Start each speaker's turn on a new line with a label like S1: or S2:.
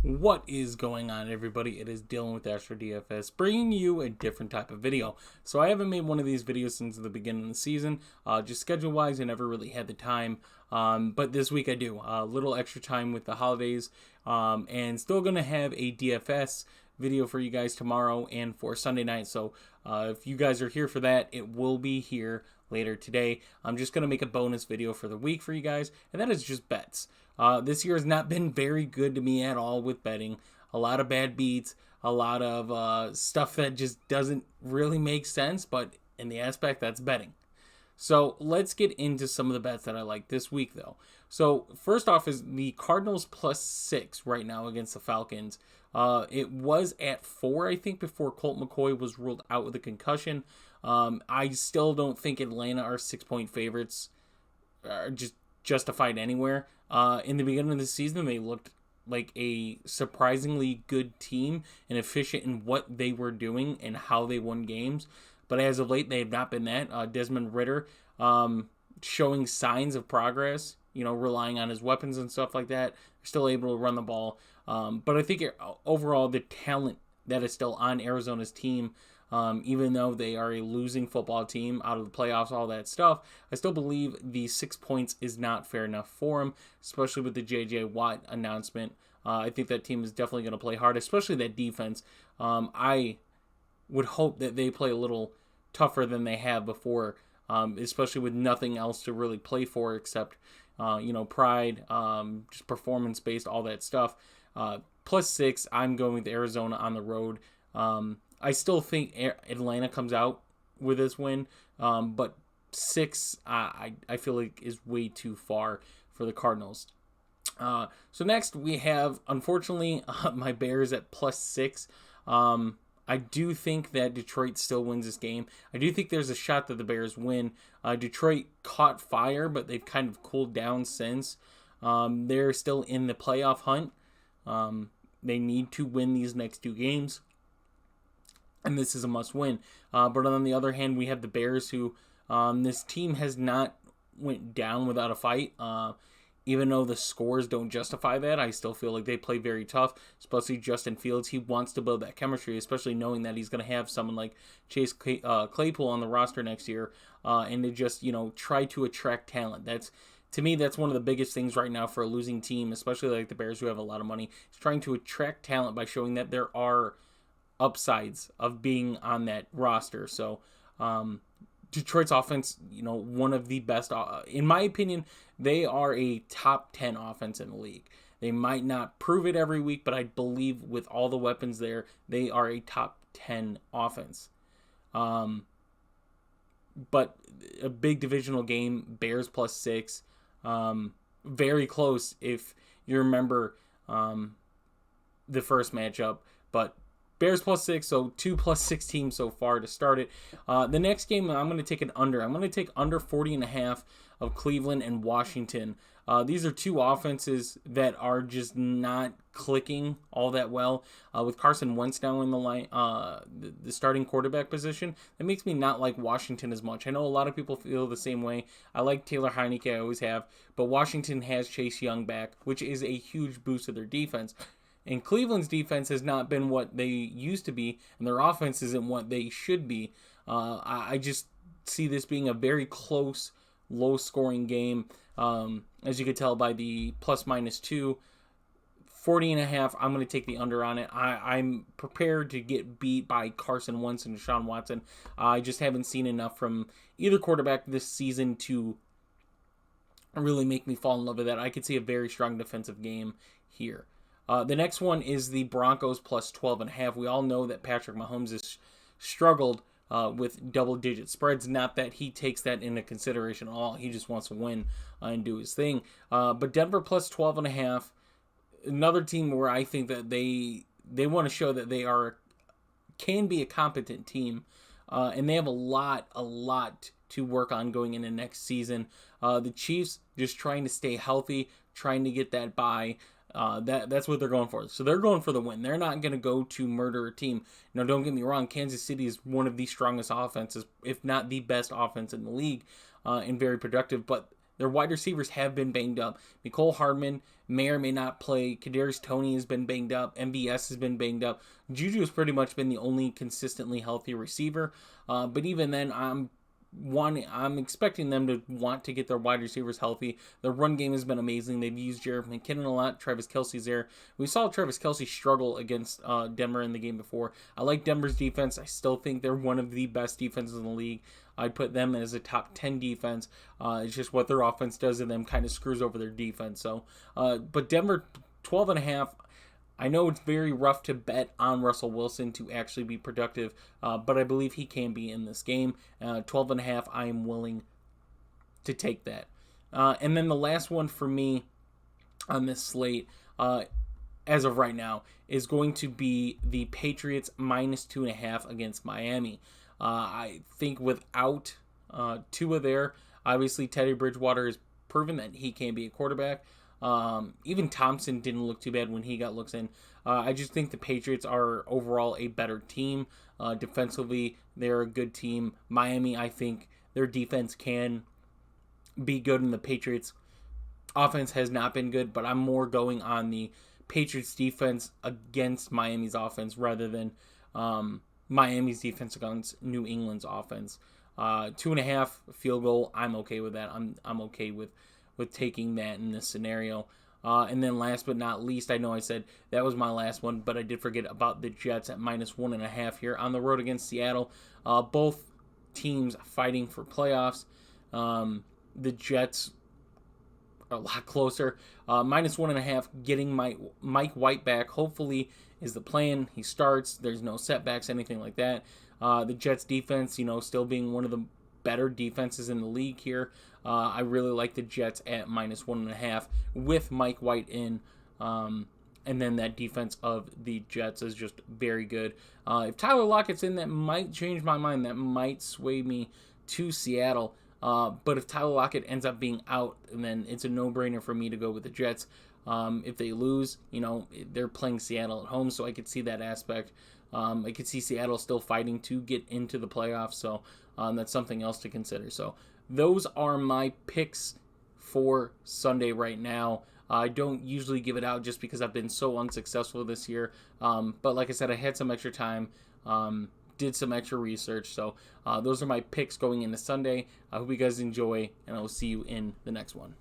S1: What is going on, everybody? It is Dylan with Astrodfs, bringing you a different type of video. So I haven't made one of these videos since the beginning of the season. Just schedule-wise, I never really had the time. But this week I do. A little extra time with the holidays. And still going to have a DFS video for you guys tomorrow and for Sunday night. So if you guys are here for that, it will be here later today. I'm just going to make a bonus video for the week for you guys, and that is just bets. This year has not been very good to me at all with betting. A lot of bad beats, a lot of stuff that just doesn't really make sense, but in the aspect that's betting. So let's get into some of the bets that I like this week, though. So first off is the Cardinals +6 right now against the Falcons. It was at 4, I think, before Colt McCoy was ruled out with a concussion. I still don't think Atlanta are 6-point favorites, are just justified anywhere. In the beginning of the season, they looked like a surprisingly good team and efficient in what they were doing and how they won games. But as of late, they have not been that. Desmond Ridder showing signs of progress, relying on his weapons and stuff like that. They're still able to run the ball. But I think overall, the talent that is still on Arizona's team, even though they are a losing football team out of the playoffs, all that stuff, I still believe the 6 points is not fair enough for them, especially with the J.J. Watt announcement. I think that team is definitely going to play hard, especially that defense. I would hope that they play a little tougher than they have before, especially with nothing else to really play for except, pride, just performance-based, all that stuff. +6, I'm going with Arizona on the road. I still think Atlanta comes out with this win, but 6, I feel like is way too far for the Cardinals. So next we have, unfortunately, my Bears at +6. I do think that Detroit still wins this game. I do think there's a shot that the Bears win. Detroit caught fire, but they've kind of cooled down since. They're still in the playoff hunt. They need to win these next 2 games, and this is a must-win. But on the other hand, we have the Bears, who this team has not went down without a fight. Even though the scores don't justify that, I still feel like they play very tough, especially Justin Fields. He wants to build that chemistry, especially knowing that he's going to have someone like Chase Claypool on the roster next year, and to just, try to attract talent. To me, that's one of the biggest things right now for a losing team, especially like the Bears, who have a lot of money, is trying to attract talent by showing that there are upsides of being on that roster. So, Detroit's offense, one of the best, in my opinion, they are a top 10 offense in the league. They might not prove it every week, but I believe with all the weapons there, they are a top 10 offense. But a big divisional game, Bears +6, very close if you remember the first matchup, but Bears +6, so 2 +6 teams so far to start it. The next game, I'm going to take an under. I'm going to take under 40.5 of Cleveland and Washington. These are 2 offenses that are just not clicking all that well. With Carson Wentz now in the line, the starting quarterback position, that makes me not like Washington as much. I know a lot of people feel the same way. I like Taylor Heineke, I always have, but Washington has Chase Young back, which is a huge boost to their defense. And Cleveland's defense has not been what they used to be, and their offense isn't what they should be. I just see this being a very close, low-scoring game. As you could tell by the ±2, 40.5, I'm going to take the under on it. I'm prepared to get beat by Carson Wentz and Deshaun Watson. I just haven't seen enough from either quarterback this season to really make me fall in love with that. I could see a very strong defensive game here. The next one is the Broncos +12.5. We all know that Patrick Mahomes has struggled with double-digit spreads. Not that he takes that into consideration at all. He just wants to win and do his thing. But Denver +12.5, another team where I think that they want to show that they can be a competent team, and they have a lot to work on going into next season. The Chiefs just trying to stay healthy, trying to get that bye. That's what they're going for. So they're going for the win. They're not going to go to murder a team. Now, don't get me wrong. Kansas City is one of the strongest offenses, if not the best offense in the league, and very productive. But Their wide receivers have been banged up. Nicole Hardman may or may not play. Kadarius Toney has been banged up. MVS has been banged up. Juju has pretty much been the only consistently healthy receiver. But even then, I'm expecting them to want to get their wide receivers healthy. Their run game has been amazing. They've used Jared McKinnon a lot. Travis Kelce's there. We saw Travis Kelce struggle against Denver in the game before. I like Denver's defense. I still think they're one of the best defenses in the league. I'd put them as a top 10 defense. It's just what their offense does to them kind of screws over their defense. So, but Denver 12.5. I know it's very rough to bet on Russell Wilson to actually be productive, but I believe he can be in this game. 12.5, I am willing to take that. And then the last one for me on this slate, as of right now, is going to be the Patriots -2.5 against Miami. I think without Tua there, obviously Teddy Bridgewater has proven that he can be a quarterback. Even Thompson didn't look too bad when he got looks in. I just think the Patriots are overall a better team. Defensively, they're a good team. Miami, I think their defense can be good, and the Patriots' offense has not been good, but I'm more going on the Patriots' defense against Miami's offense rather than Miami's defense against New England's offense. 2.5 field goal, I'm okay with that. I'm okay with taking that in this scenario. And then last but not least, I know I said that was my last one, but I did forget about the Jets at -1.5 here on the road against Seattle. Both teams fighting for playoffs. The Jets are a lot closer. -1.5, getting Mike White back, hopefully, is the plan. He starts. There's no setbacks, anything like that. The Jets defense, still being one of the better defenses in the league here. I really like the Jets at -1.5 with Mike White in. And then that defense of the Jets is just very good. If Tyler Lockett's in, that might change my mind. That might sway me to Seattle. But if Tyler Lockett ends up being out, then it's a no-brainer for me to go with the Jets. If they lose, they're playing Seattle at home, so I could see that aspect. I could see Seattle still fighting to get into the playoffs, so that's something else to consider. So those are my picks for Sunday right now. I don't usually give it out just because I've been so unsuccessful this year. But like I said, I had some extra time, did some extra research. So those are my picks going into Sunday. I hope you guys enjoy, and I will see you in the next one.